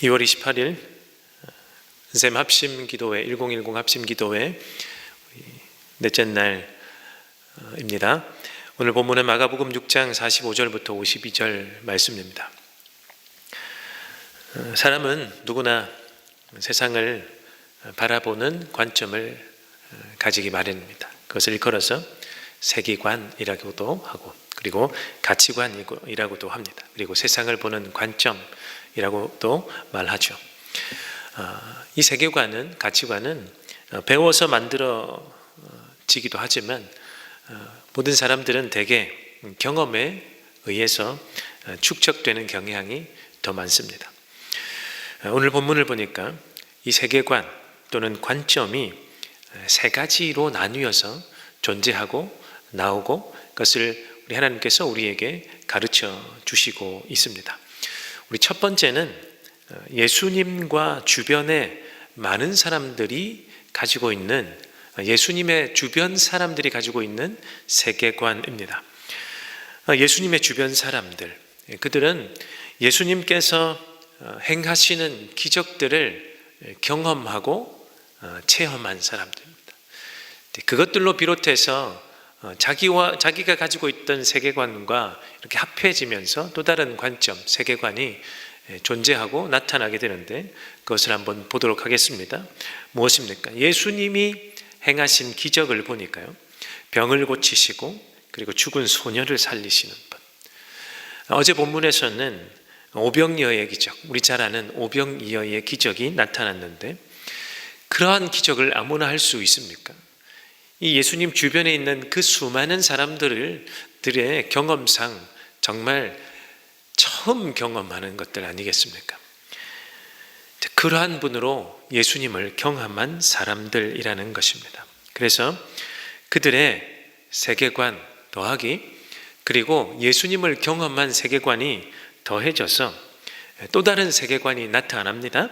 2월 28일 샘 합심 기도회 1010 합심 기도회 넷째 날입니다. 오늘 본문은 마가복음 6장 45절부터 52절 말씀입니다. 사람은 누구나 세상을 바라보는 관점을 가지기 마련입니다. 그것을 일컬어서 세계관이라고도 하고, 그리고 가치관이라고도 합니다. 그리고 세상을 보는 관점이라고도 말하죠. 이 세계관은, 가치관은 배워서 만들어지기도 하지만 모든 사람들은 대개 경험에 의해서 축적되는 경향이 더 많습니다. 오늘 본문을 보니까 이 세계관 또는 관점이 세 가지로 나뉘어서 존재하고 나오고, 그것을 우리 하나님께서 우리에게 가르쳐 주시고 있습니다. 우리 첫 번째는 예수님과 주변에 많은 사람들이 가지고 있는, 예수님의 주변 사람들이 가지고 있는 세계관입니다. 예수님의 주변 사람들, 그들은 예수님께서 행하시는 기적들을 경험하고 체험한 사람들입니다. 그것들로 비롯해서 자기가 가지고 있던 세계관과 이렇게 합해지면서 또 다른 관점, 세계관이 존재하고 나타나게 되는데, 그것을 한번 보도록 하겠습니다. 무엇입니까? 예수님이 행하신 기적을 보니까요, 병을 고치시고 그리고 죽은 소녀를 살리시는 분. 어제 본문에서는 오병이어의 기적, 우리 잘 아는 오병이어의 기적이 나타났는데, 그러한 기적을 아무나 할 수 있습니까? 이 예수님 주변에 있는 그 수많은 사람들의 경험상 정말 처음 경험하는 것들 아니겠습니까? 그러한 분으로 예수님을 경험한 사람들이라는 것입니다. 그래서 그들의 세계관 더하기, 그리고 예수님을 경험한 세계관이 더해져서 또 다른 세계관이 나타납니다.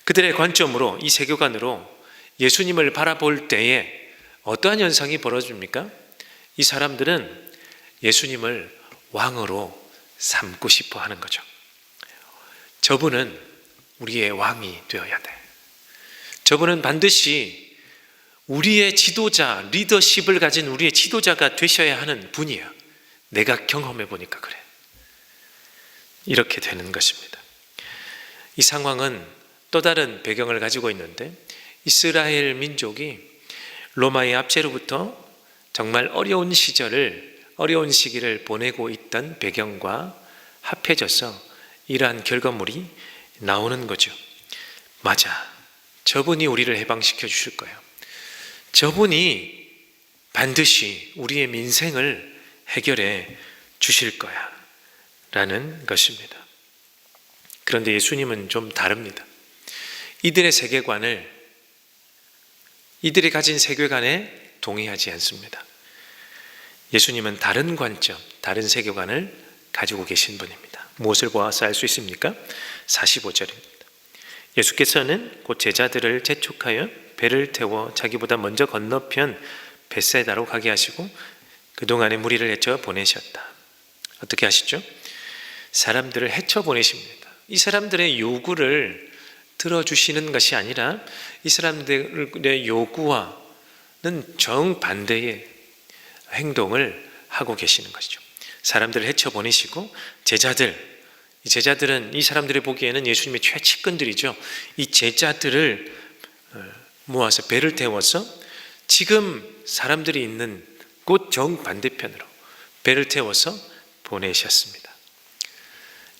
그들의 관점으로, 이 세계관으로 예수님을 바라볼 때에 어떠한 현상이 벌어집니까? 이 사람들은 예수님을 왕으로 삼고 싶어 하는 거죠. 저분은 우리의 왕이 되어야 돼. 저분은 반드시 우리의 지도자, 리더십을 가진 우리의 지도자가 되셔야 하는 분이야. 내가 경험해 보니까 그래. 이렇게 되는 것입니다. 이 상황은 또 다른 배경을 가지고 있는데, 이스라엘 민족이 로마의 압제로부터 정말 어려운 시기를 보내고 있던 배경과 합해져서 이러한 결과물이 나오는 거죠. 맞아, 저분이 우리를 해방시켜 주실 거예요. 저분이 반드시 우리의 민생을 해결해 주실 거야 라는 것입니다. 그런데 예수님은 좀 다릅니다. 이들이 가진 세계관에 동의하지 않습니다. 예수님은 다른 관점, 다른 세계관을 가지고 계신 분입니다. 무엇을 보아서 알 수 있습니까? 45절입니다. 예수께서는 곧 제자들을 재촉하여 배를 태워 자기보다 먼저 건너편 벳사이다로 가게 하시고 그동안의 무리를 헤쳐 보내셨다. 어떻게 하시죠? 사람들을 헤쳐 보내십니다. 이 사람들의 요구를 들어주시는 것이 아니라 이 사람들의 요구와는 정반대의 행동을 하고 계시는 것이죠. 사람들을 헤쳐 보내시고 이 제자들은 이 사람들이 보기에는 예수님의 최측근들이죠. 이 제자들을 모아서 배를 태워서 지금 사람들이 있는 곳 정반대편으로 배를 태워서 보내셨습니다.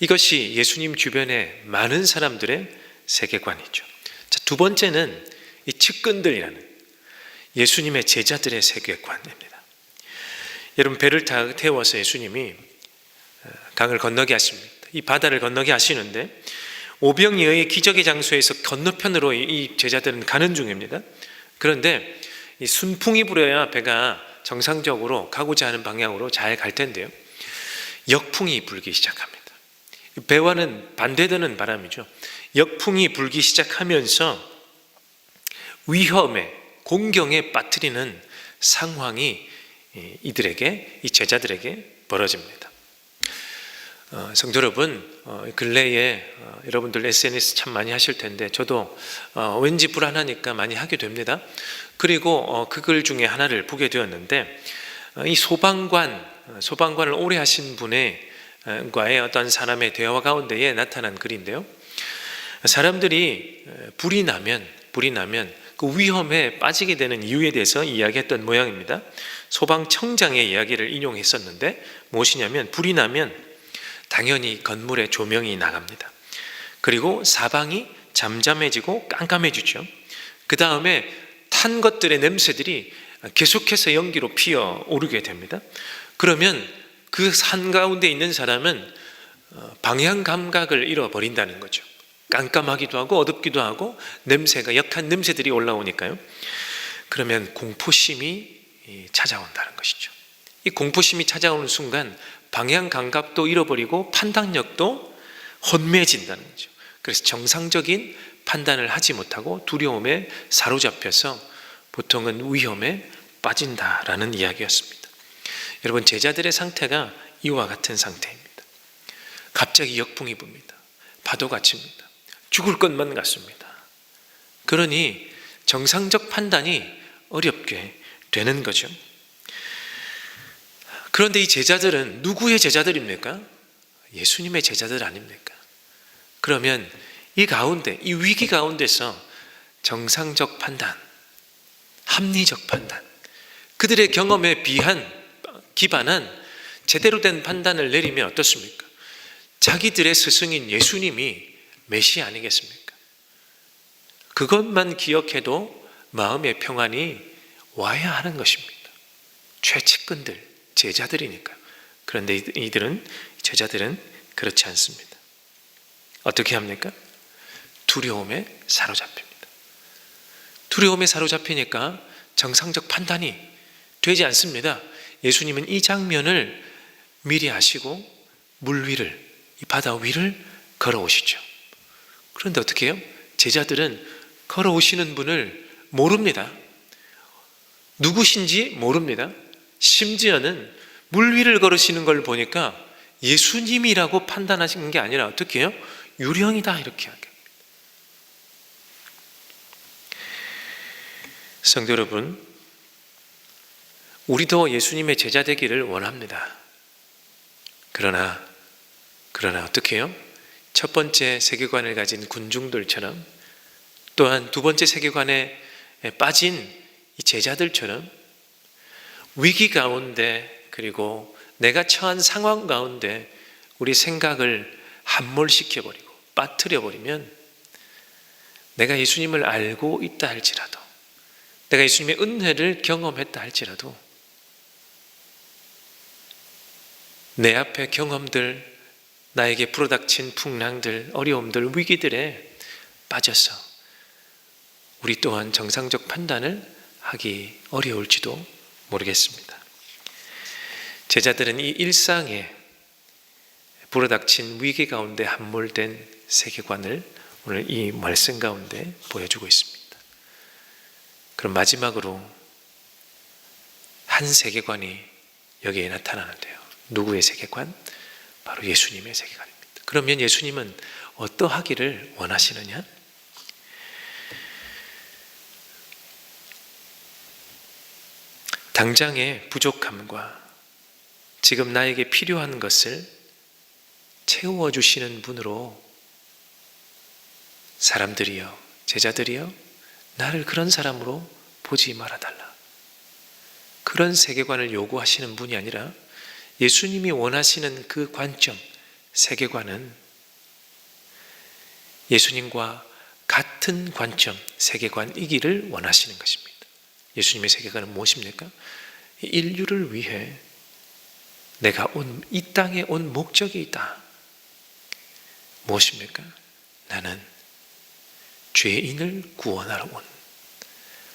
이것이 예수님 주변에 많은 사람들의 세계관이죠. 자, 두 번째는 이 측근들이라는 예수님의 제자들의 세계관입니다. 여러분, 배를 태워서 예수님이 강을 건너게 하십니다. 이 바다를 건너게 하시는데, 오병이어의 기적의 장소에서 건너편으로 이 제자들은 가는 중입니다. 그런데 이 순풍이 불어야 배가 정상적으로 가고자 하는 방향으로 잘 갈 텐데요, 역풍이 불기 시작합니다. 배와는 반대되는 바람이죠. 역풍이 불기 시작하면서 위험에, 공경에 빠뜨리는 상황이 이 제자들에게 벌어집니다. 성도 여러분, 근래에 여러분들 SNS 참 많이 하실 텐데 저도 왠지 불안하니까 많이 하게 됩니다. 그리고 그 글 중에 하나를 보게 되었는데, 이 소방관을 오래 하신 분의 과의 어떤 사람의 대화 가운데에 나타난 글인데요, 사람들이 불이 나면 그 위험에 빠지게 되는 이유에 대해서 이야기했던 모양입니다. 소방청장의 이야기를 인용했었는데 무엇이냐면, 불이 나면 당연히 건물에 조명이 나갑니다. 그리고 사방이 잠잠해지고 깜깜해지죠. 그 다음에 탄 것들의 냄새들이 계속해서 연기로 피어오르게 됩니다. 그러면 그 한가운데 있는 사람은 방향 감각을 잃어버린다는 거죠. 깜깜하기도 하고 어둡기도 하고 냄새가, 역한 냄새들이 올라오니까요. 그러면 공포심이 찾아온다는 것이죠. 이 공포심이 찾아오는 순간 방향 감각도 잃어버리고 판단력도 혼미해진다는 거죠. 그래서 정상적인 판단을 하지 못하고 두려움에 사로잡혀서 보통은 위험에 빠진다라는 이야기였습니다. 여러분, 제자들의 상태가 이와 같은 상태입니다. 갑자기 역풍이 붑니다. 파도가 칩니다. 죽을 것만 같습니다. 그러니 정상적 판단이 어렵게 되는 거죠. 그런데 이 제자들은 누구의 제자들입니까? 예수님의 제자들 아닙니까? 그러면 이 가운데, 이 위기 가운데서 정상적 판단, 합리적 판단, 그들의 경험에 기반한 제대로 된 판단을 내리면 어떻습니까? 자기들의 스승인 예수님이 메시아 아니겠습니까? 그것만 기억해도 마음의 평안이 와야 하는 것입니다. 최측근들, 제자들이니까요. 그런데 제자들은 그렇지 않습니다. 어떻게 합니까? 두려움에 사로잡힙니다. 두려움에 사로잡히니까 정상적 판단이 되지 않습니다. 예수님은 이 장면을 미리 아시고 물 위를, 이 바다 위를 걸어오시죠. 그런데 어떻게 해요? 제자들은 걸어오시는 분을 모릅니다. 누구신지 모릅니다. 심지어는 물 위를 걸으시는 걸 보니까 예수님이라고 판단하신 게 아니라 어떻게 해요? 유령이다, 이렇게 하게. 성도 여러분, 우리도 예수님의 제자 되기를 원합니다. 그러나 어떻게 해요? 첫 번째 세계관을 가진 군중들처럼, 또한 두 번째 세계관에 빠진 이 제자들처럼 위기 가운데, 그리고 내가 처한 상황 가운데 우리 생각을 함몰시켜버리고 빠뜨려버리면, 내가 예수님을 알고 있다 할지라도, 내가 예수님의 은혜를 경험했다 할지라도 내 앞에 경험들, 나에게 불어닥친 풍랑들, 어려움들, 위기들에 빠져서 우리 또한 정상적 판단을 하기 어려울지도 모르겠습니다. 제자들은 이 일상에 불어닥친 위기 가운데 함몰된 세계관을 오늘 이 말씀 가운데 보여주고 있습니다. 그럼 마지막으로 한 세계관이 여기에 나타나는데요. 누구의 세계관? 바로 예수님의 세계관입니다. 그러면 예수님은 어떠하기를 원하시느냐? 당장의 부족함과 지금 나에게 필요한 것을 채워주시는 분으로 사람들이여, 제자들이여, 나를 그런 사람으로 보지 말아달라. 그런 세계관을 요구하시는 분이 아니라 예수님이 원하시는 그 관점, 세계관은 예수님과 같은 관점, 세계관이기를 원하시는 것입니다. 예수님의 세계관은 무엇입니까? 인류를 위해 내가 이 땅에 온 목적이 있다. 무엇입니까? 나는 죄인을 구원하러 온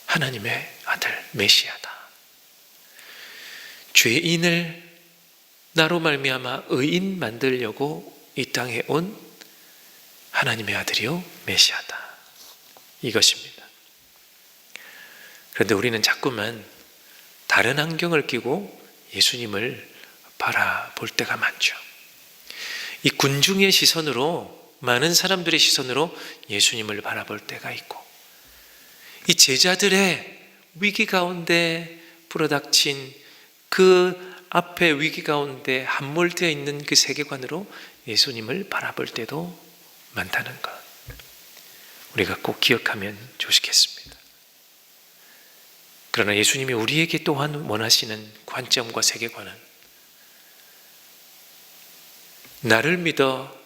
하나님의 아들 메시아다. 죄인을 나로 말미암아 의인 만들려고 이 땅에 온 하나님의 아들이요 메시아다. 이것입니다. 그런데 우리는 자꾸만 다른 안경을 끼고 예수님을 바라볼 때가 많죠. 이 군중의 시선으로, 많은 사람들의 시선으로 예수님을 바라볼 때가 있고, 이 제자들의 위기 가운데 불어닥친 그 앞에 위기 가운데 함몰되어 있는 그 세계관으로 예수님을 바라볼 때도 많다는 것, 우리가 꼭 기억하면 좋겠습니다. 그러나 예수님이 우리에게 또한 원하시는 관점과 세계관은 나를 믿어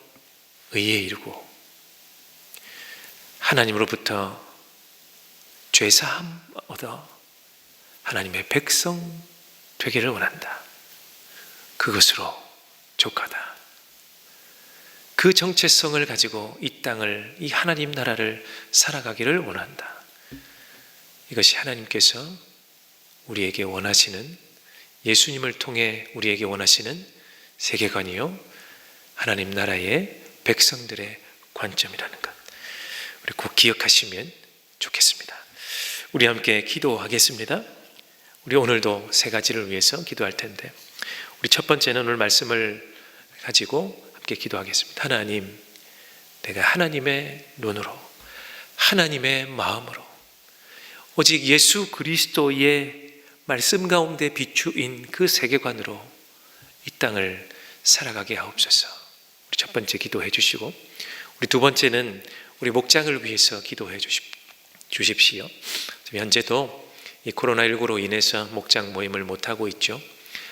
의에 이르고 하나님으로부터 죄사함 얻어 하나님의 백성 되기를 원한다. 그것으로 족하다. 그 정체성을 가지고 이 땅을, 이 하나님 나라를 살아가기를 원한다. 이것이 하나님께서 우리에게 원하시는, 예수님을 통해 우리에게 원하시는 세계관이요, 하나님 나라의 백성들의 관점이라는 것, 우리 꼭 기억하시면 좋겠습니다. 우리 함께 기도하겠습니다. 우리 오늘도 세 가지를 위해서 기도할 텐데, 우리 첫 번째는 오늘 말씀을 가지고 함께 기도하겠습니다. 하나님, 내가 하나님의 눈으로, 하나님의 마음으로, 오직 예수 그리스도의 말씀 가운데 비추인 그 세계관으로 이 땅을 살아가게 하옵소서. 우리 첫 번째 기도해 주시고, 우리 두 번째는 우리 목장을 위해서 기도해 주십시오. 현재도 이 코로나19로 인해서 목장 모임을 못하고 있죠.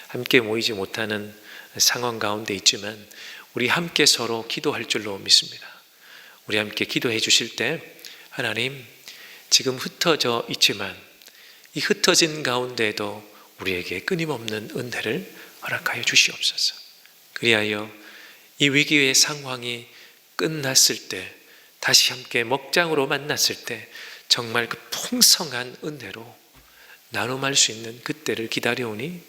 함께 모이지 못하는 상황 가운데 있지만 우리 함께 서로 기도할 줄로 믿습니다. 우리 함께 기도해 주실 때, 하나님, 지금 흩어져 있지만 이 흩어진 가운데에도 우리에게 끊임없는 은혜를 허락하여 주시옵소서. 그리하여 이 위기의 상황이 끝났을 때, 다시 함께 목장으로 만났을 때 정말 그 풍성한 은혜로 나눔할 수 있는 그때를 기다려오니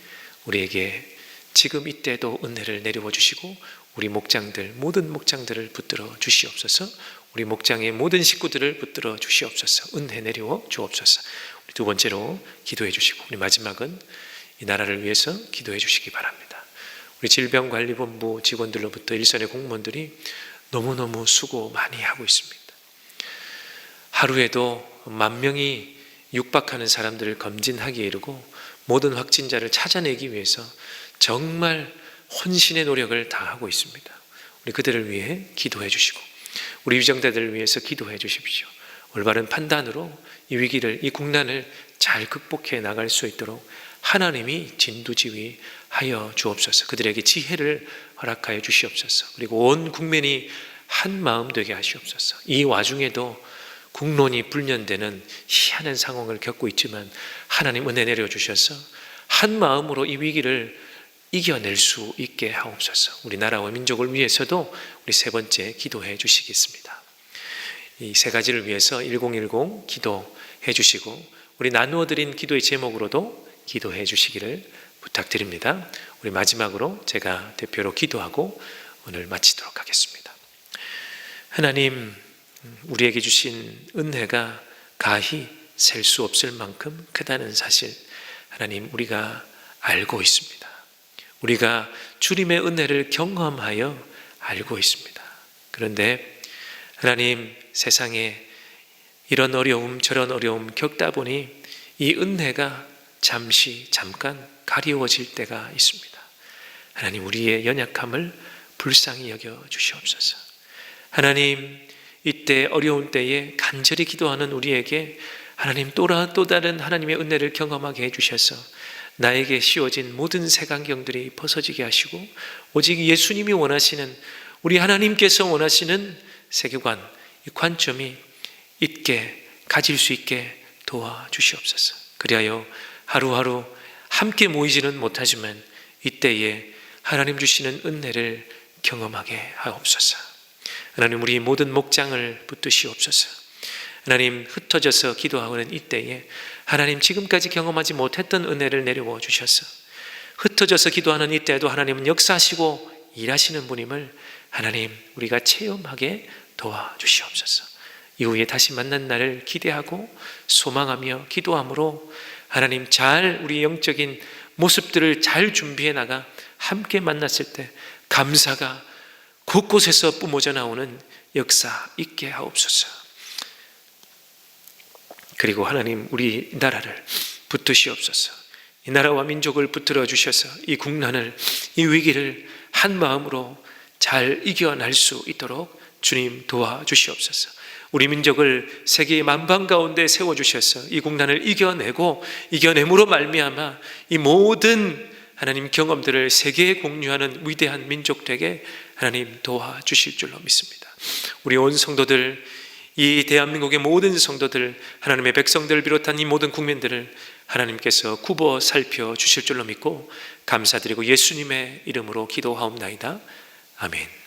우리에게 지금 이때도 은혜를 내려와 주시고 우리 목장들, 모든 목장들을 붙들어 주시옵소서. 우리 목장의 모든 식구들을 붙들어 주시옵소서. 은혜 내려와 주옵소서. 우리 두 번째로 기도해 주시고, 우리 마지막은 이 나라를 위해서 기도해 주시기 바랍니다. 우리 질병관리본부 직원들로부터 일선의 공무원들이 너무너무 수고 많이 하고 있습니다. 하루에도 10,000명이 육박하는 사람들을 검진하기에 이르고 모든 확진자를 찾아내기 위해서 정말 혼신의 노력을 다하고 있습니다. 우리 그들을 위해 기도해 주시고, 우리 위정자들을 위해서 기도해 주십시오. 올바른 판단으로 이 위기를, 이 국난을 잘 극복해 나갈 수 있도록 하나님이 진두지휘하여 주옵소서. 그들에게 지혜를 허락하여 주시옵소서. 그리고 온 국민이 한 마음 되게 하시옵소서. 이 와중에도 국론이 불년되는 희한한 상황을 겪고 있지만 하나님 은혜 내려주셔서 한 마음으로 이 위기를 이겨낼 수 있게 하옵소서. 우리 나라와 민족을 위해서도 우리 세 번째 기도해 주시겠습니다. 이 세 가지를 위해서 1010 기도해 주시고, 우리 나누어 드린 기도의 제목으로도 기도해 주시기를 부탁드립니다. 우리 마지막으로 제가 대표로 기도하고 오늘 마치도록 하겠습니다. 하나님, 우리에게 주신 은혜가 가히 셀 수 없을 만큼 크다는 사실, 하나님, 우리가 알고 있습니다. 우리가 주님의 은혜를 경험하여 알고 있습니다. 그런데 하나님, 세상에 이런 어려움 저런 어려움 겪다 보니 이 은혜가 잠깐 가리워질 때가 있습니다. 하나님, 우리의 연약함을 불쌍히 여겨 주시옵소서. 하나님, 이때 어려운 때에 간절히 기도하는 우리에게 하나님 또 다른 하나님의 은혜를 경험하게 해주셔서 나에게 씌워진 모든 색안경들이 벗어지게 하시고 오직 예수님이 원하시는, 우리 하나님께서 원하시는 세계관, 이 관점이 있게 가질 수 있게 도와주시옵소서. 그리하여 하루하루 함께 모이지는 못하지만 이때에 하나님 주시는 은혜를 경험하게 하옵소서. 하나님, 우리 모든 목장을 붙드시옵소서. 하나님, 흩어져서 기도하는 이때에 하나님 지금까지 경험하지 못했던 은혜를 내려와 주셔서 흩어져서 기도하는 이때에도 하나님은 역사하시고 일하시는 분임을 하나님 우리가 체험하게 도와주시옵소서. 이후에 다시 만난 날을 기대하고 소망하며 기도함으로 하나님 잘 우리 영적인 모습들을 잘 준비해 나가 함께 만났을 때 감사가 곳곳에서 뿜어져 나오는 역사 있게 하옵소서. 그리고 하나님, 우리 나라를 붙드시옵소서. 이 나라와 민족을 붙들어 주셔서 이 국난을, 이 위기를 한 마음으로 잘 이겨낼 수 있도록 주님 도와주시옵소서. 우리 민족을 세계의 만방 가운데 세워주셔서 이 국난을 이겨냄으로 말미암아 이 모든 하나님 경험들을 세계에 공유하는 위대한 민족 되게 하나님 도와주실 줄로 믿습니다. 우리 온 성도들, 이 대한민국의 모든 성도들, 하나님의 백성들을 비롯한 이 모든 국민들을 하나님께서 굽어 살펴 주실 줄로 믿고 감사드리고 예수님의 이름으로 기도하옵나이다. 아멘.